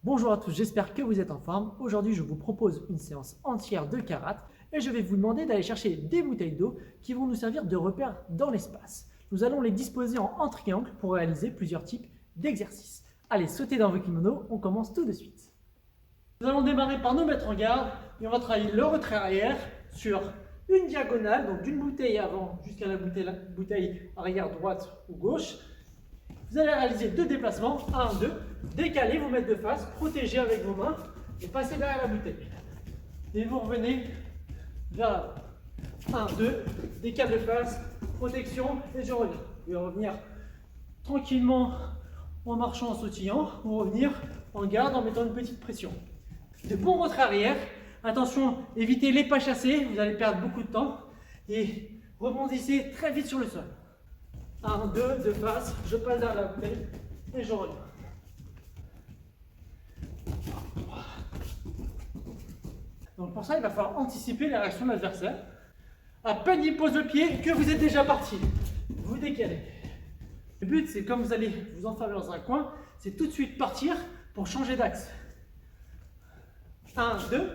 Bonjour à tous, j'espère que vous êtes en forme. Aujourd'hui, je vous propose une séance entière de karaté et je vais vous demander d'aller chercher des bouteilles d'eau qui vont nous servir de repères dans l'espace. Nous allons les disposer en triangle pour réaliser plusieurs types d'exercices. Allez, sautez dans vos kimonos, on commence tout de suite. Nous allons démarrer par nous mettre en garde et on va travailler le retrait arrière sur une diagonale, donc d'une bouteille avant jusqu'à la bouteille arrière droite ou gauche. Vous allez réaliser deux déplacements, 1, 2, décaler, vous mettre de face, protéger avec vos mains et passer derrière la bouteille. Et vous revenez vers 1, 2, décale de face, protection et je reviens. Vous pouvez revenir tranquillement en marchant, en sautillant ou revenir en garde en mettant une petite pression. De bons retraits arrière, attention, évitez les pas chassés, vous allez perdre beaucoup de temps et rebondissez très vite sur le sol. 1, 2, de face, je passe derrière la bouteille et je reviens. Donc pour ça, il va falloir anticiper la réaction de l'adversaire. À peine il pose le pied que vous êtes déjà parti. Vous décalez. Le but, c'est comme vous allez vous enfermer dans un coin, c'est tout de suite partir pour changer d'axe. 1, 2.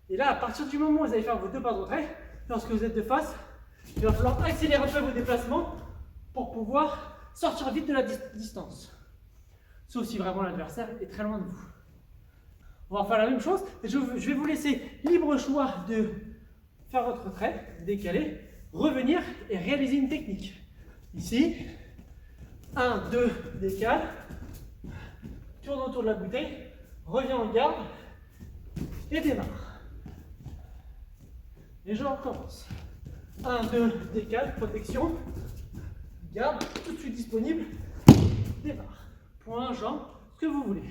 Et là, à partir du moment où vous allez faire vos deux pas de retrait, lorsque vous êtes de face, il va falloir accélérer un peu vos déplacements pour pouvoir sortir vite de la distance. Sauf si vraiment l'adversaire est très loin de vous. On va faire la même chose. Je vais vous laisser libre choix de faire votre retrait, décaler, revenir et réaliser une technique. Ici, 1, 2, décale, tourne autour de la bouteille, reviens en garde et démarre. Et je recommence. 1, 2, décale, protection, garde, tout de suite disponible, démarre. Point, jambe, ce que vous voulez.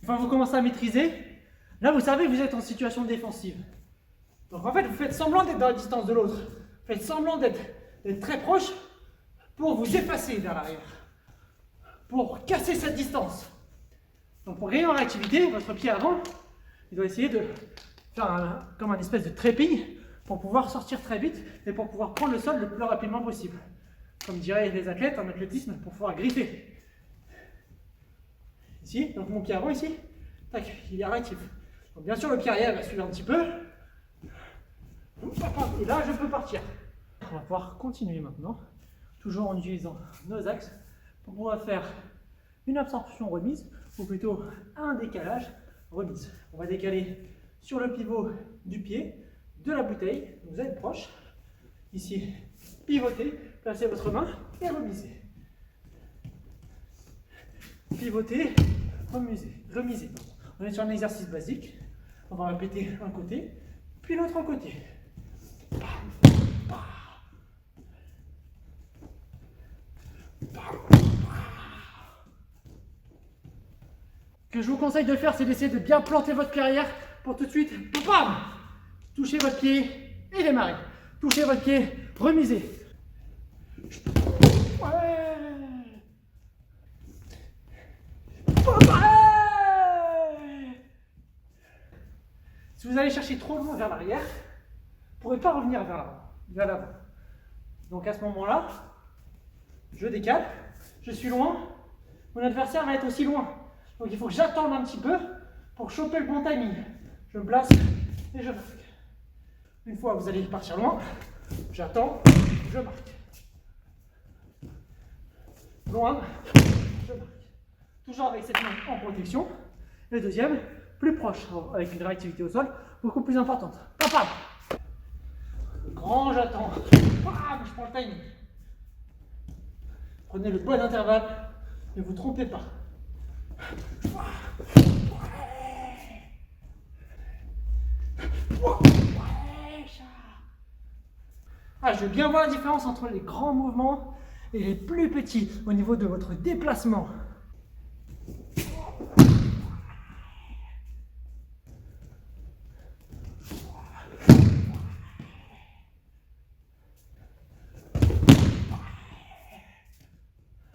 Une fois que vous commencez à maîtriser, là vous savez que vous êtes en situation défensive. Donc en fait vous faites semblant d'être dans la distance de l'autre. Vous faites semblant d'être très proche pour vous effacer vers l'arrière. Pour casser cette distance. Donc pour gagner en réactivité, votre pied avant, il doit essayer de faire comme un espèce de trapping pour pouvoir sortir très vite et pour pouvoir prendre le sol le plus rapidement possible. Comme diraient les athlètes en athlétisme, pour pouvoir griffer. Ici, donc mon pied avant ici, tac, il est réactif. Donc bien sûr le pied arrière va suivre un petit peu. Et là je peux partir. On va pouvoir continuer maintenant, toujours en utilisant nos axes, pour pouvoir faire une absorption remise, ou plutôt un décalage remise. On va décaler sur le pivot du pied, de la bouteille, vous êtes proche. Ici, pivotez, placez votre main et remisez. Pivotez, remisez. On est sur un exercice basique. On va répéter un côté, puis l'autre côté. Ce que je vous conseille de faire, c'est d'essayer de bien planter votre pied arrière pour tout de suite, bam, toucher votre pied et démarrer. Touchez votre pied, remisez. Ouais. Si vous allez chercher trop loin vers l'arrière, vous ne pourrez pas revenir vers l'avant. Donc à ce moment-là, je décale, je suis loin, mon adversaire va être aussi loin. Donc il faut que j'attende un petit peu pour choper le bon timing. Je me place et je marque. Une fois que vous allez partir loin, j'attends, je marque. Loin, je marque. Toujours avec cette main en protection. Le deuxième, plus proche, avec une réactivité au sol, beaucoup plus importante. Papa. Grand, j'attends. Je prends le timing. Prenez le bon intervalle, ne vous trompez pas. Je veux bien voir la différence entre les grands mouvements et les plus petits au niveau de votre déplacement.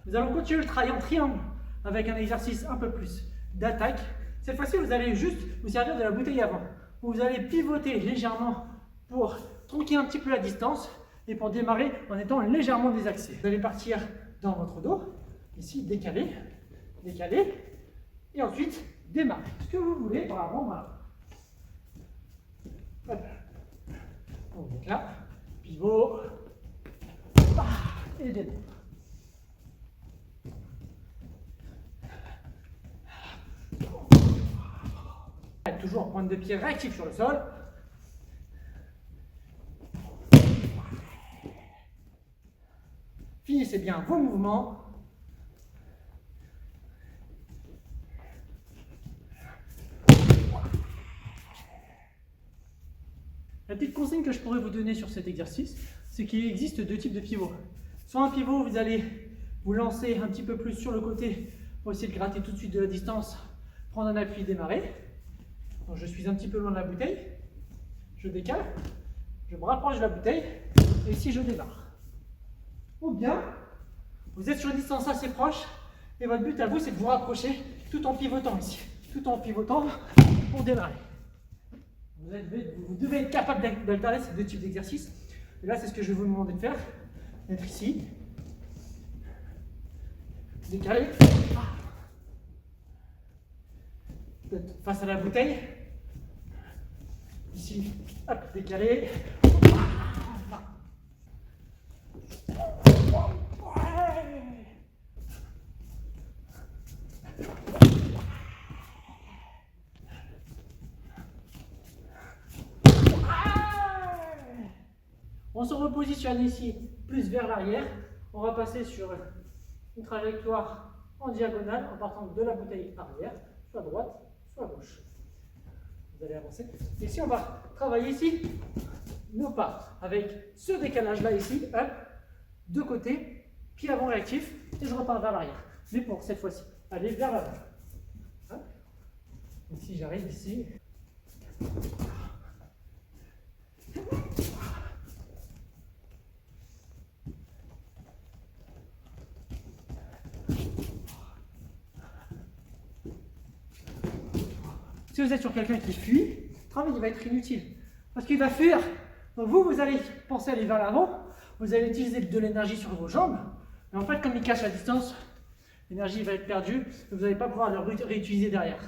Nous allons continuer le travail en triangle avec un exercice un peu plus d'attaque. Cette fois-ci, vous allez juste vous servir de la bouteille avant. Vous allez pivoter légèrement pour tronquer un petit peu la distance et pour démarrer en étant légèrement désaxé. Vous allez partir dans votre dos, ici, décaler, décaler, et ensuite démarrer. Ce que vous voulez, par avant, voilà. Hop. Donc là, pivot, et démarre. Toujours pointe de pied réactif sur le sol. Finissez bien vos mouvements. La petite consigne que je pourrais vous donner sur cet exercice, c'est qu'il existe deux types de pivots. Soit un pivot, vous allez vous lancer un petit peu plus sur le côté pour essayer de gratter tout de suite de la distance, prendre un appui, démarrer. Donc je suis un petit peu loin de la bouteille, je décale, je me rapproche de la bouteille et ici je démarre. Ou bien, vous êtes sur une distance assez proche et votre but à vous c'est de vous rapprocher tout en pivotant ici, tout en pivotant pour démarrer. Vous devez être capable d'alterner ces deux types d'exercices. Et là c'est ce que je vais vous demander de faire, d'être ici, décaler, face à la bouteille. Ici, hop, décalé. On se repositionne ici, plus vers l'arrière. On va passer sur une trajectoire en diagonale en partant de la bouteille arrière, soit à droite, soit à gauche. Vous allez avancer. Ici, on va travailler ici nos pas avec ce décalage-là ici, hop, de côté, pied avant réactif, et je repars vers l'arrière. Mais pour cette fois-ci, aller vers l'avant. Ici, j'arrive ici. Si vous êtes sur quelqu'un qui fuit, le travail il va être inutile. Parce qu'il va fuir. Donc vous allez penser à aller vers l'avant, vous allez utiliser de l'énergie sur vos jambes, mais en fait, comme il cache la distance, l'énergie va être perdue, et vous n'allez pas pouvoir le réutiliser derrière.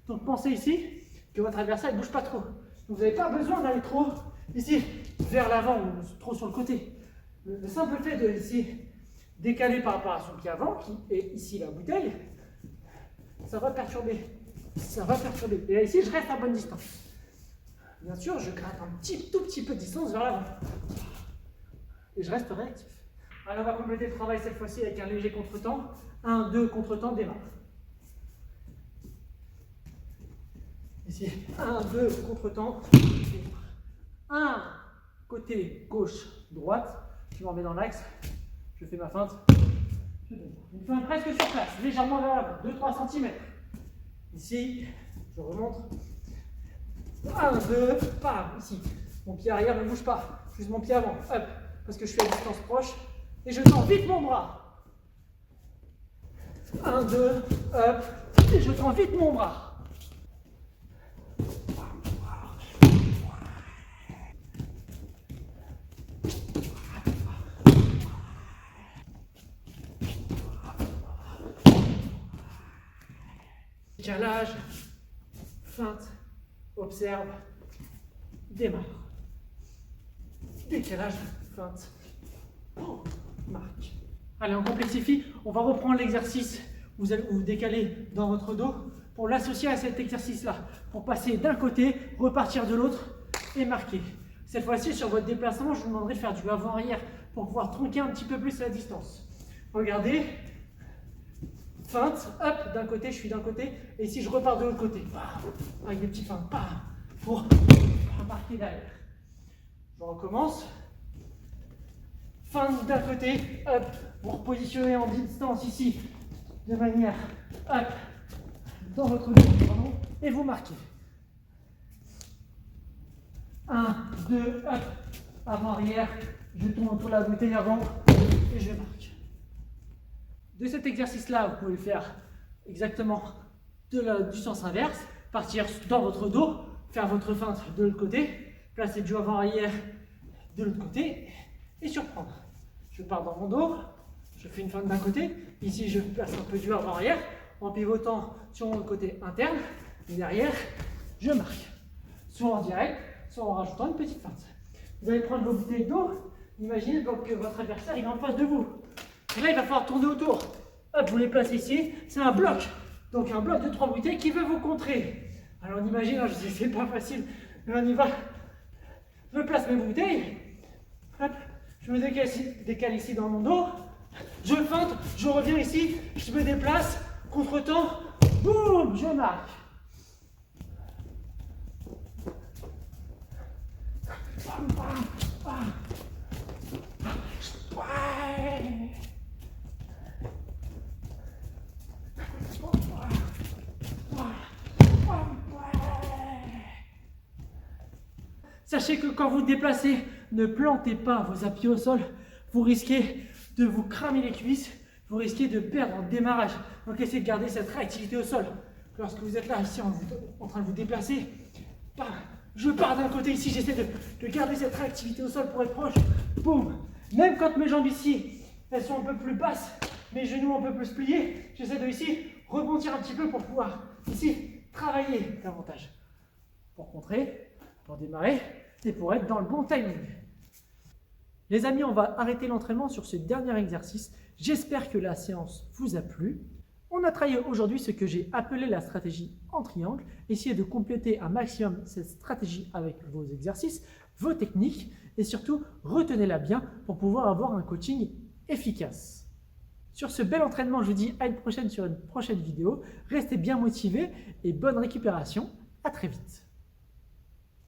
Donc pensez ici que votre adversaire ne bouge pas trop. Donc vous n'avez pas besoin d'aller trop ici, vers l'avant ou trop sur le côté. Le simple fait de ici, décaler par rapport à son pied avant, qui est ici la bouteille, ça va perturber. Ça va perturber. Et là, ici, je reste à bonne distance. Bien sûr, je gratte un tout petit peu de distance vers l'avant. Et je reste réactif. Alors, on va compléter le travail cette fois-ci avec un léger contretemps. 1, 2, contretemps, démarre. Ici, 1, 2, contretemps, démarre. 1, côté gauche, droite. Je m'en vais dans l'axe. Je fais ma feinte. Je démarre. Une feinte presque sur place, légèrement vers l'avant, 2-3 cm. Ici, je remonte. 1, 2, bam, ici. Mon pied arrière ne bouge pas, juste mon pied avant, hop, parce que je suis à distance proche. Et je tends vite mon bras. 1, 2, hop, et je tends vite mon bras. Décalage, feinte, observe, démarre. Décalage, feinte, marque. Allez, on complexifie. On va reprendre l'exercice. Vous allez vous décaler dans votre dos pour l'associer à cet exercice-là. Pour passer d'un côté, repartir de l'autre et marquer. Cette fois-ci, sur votre déplacement, je vous demanderai de faire du avant-arrière pour pouvoir tronquer un petit peu plus la distance. Regardez. Feinte, hop, d'un côté, je suis d'un côté, et si je repars de l'autre côté, avec des petits feintes, pour marquer derrière. Je recommence. Feinte d'un côté, hop, vous repositionnez en distance ici, de manière, hop, dans votre dos, pardon, et vous marquez. 1, 2, hop, avant-arrière, je tourne autour de la bouteille avant, et je marque. De cet exercice-là, vous pouvez le faire exactement du sens inverse, partir dans votre dos, faire votre feinte de l'autre côté, placer du avant-arrière de l'autre côté et surprendre. Je pars dans mon dos, je fais une feinte d'un côté, ici je place un peu du avant-arrière en pivotant sur mon côté interne et derrière je marque, soit en direct, soit en rajoutant une petite feinte. Vous allez prendre vos bouteilles d'eau, imaginez donc que votre adversaire il est en face de vous. Et là il va falloir tourner autour. Hop, vous les placez ici, c'est un bloc. Donc un bloc de 3 bouteilles qui veut vous contrer. Alors on imagine, je sais c'est pas facile, mais on y va. Je place mes bouteilles, hop, je me décale ici dans mon dos, je feinte, je reviens ici, je me déplace, contre-temps, boum, je marque. Sachez que quand vous déplacez, ne plantez pas vos appuis au sol. Vous risquez de vous cramer les cuisses, vous risquez de perdre en démarrage. Donc essayez de garder cette réactivité au sol. Lorsque vous êtes là, ici, en train de vous déplacer, je pars d'un côté ici, j'essaie de garder cette réactivité au sol pour être proche. Boum. Même quand mes jambes ici, elles sont un peu plus basses, mes genoux un peu plus pliés, j'essaie de ici rebondir un petit peu pour pouvoir ici travailler davantage. Pour contrer, pour démarrer et pour être dans le bon timing. Les amis, on va arrêter l'entraînement sur ce dernier exercice. J'espère que la séance vous a plu. On a travaillé aujourd'hui ce que j'ai appelé la stratégie en triangle. Essayez de compléter un maximum cette stratégie avec vos exercices, vos techniques et surtout retenez-la bien pour pouvoir avoir un coaching efficace. Sur ce bel entraînement, je vous dis à une prochaine sur une prochaine vidéo. Restez bien motivés et bonne récupération. À très vite.